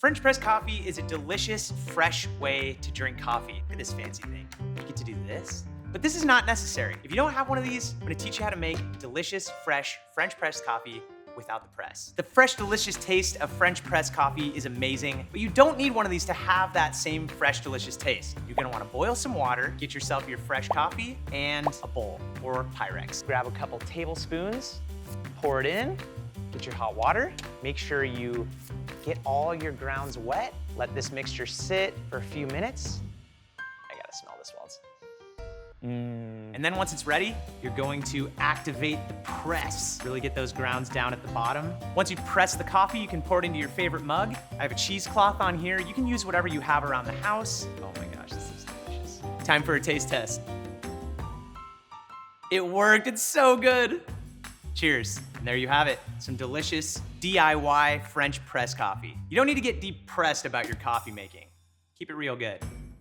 French press coffee is a delicious, fresh way to drink coffee. Look at this fancy thing. You get to do this. But this is not necessary. If you don't have one of these, I'm gonna teach you how to make delicious, fresh French press coffee without the press. The fresh, delicious taste of French press coffee is amazing, but you don't need one of these to have that same fresh, delicious taste. You're gonna wanna boil some water, get yourself your fresh coffee, and a bowl or Pyrex. Grab a couple tablespoons, pour it in, get your hot water. Make sure you get all your grounds wet. Let this mixture sit for a few minutes. I gotta smell this while it's... And then once it's ready, you're going to activate the press. Really get those grounds down at the bottom. Once you press the coffee, you can pour it into your favorite mug. I have a cheesecloth on here. You can use whatever you have around the house. Oh my gosh, this is delicious. Time for a taste test. It worked, it's so good. Cheers, and there you have it. Some delicious DIY French press coffee. You don't need to get depressed about your coffee making. Keep it real good.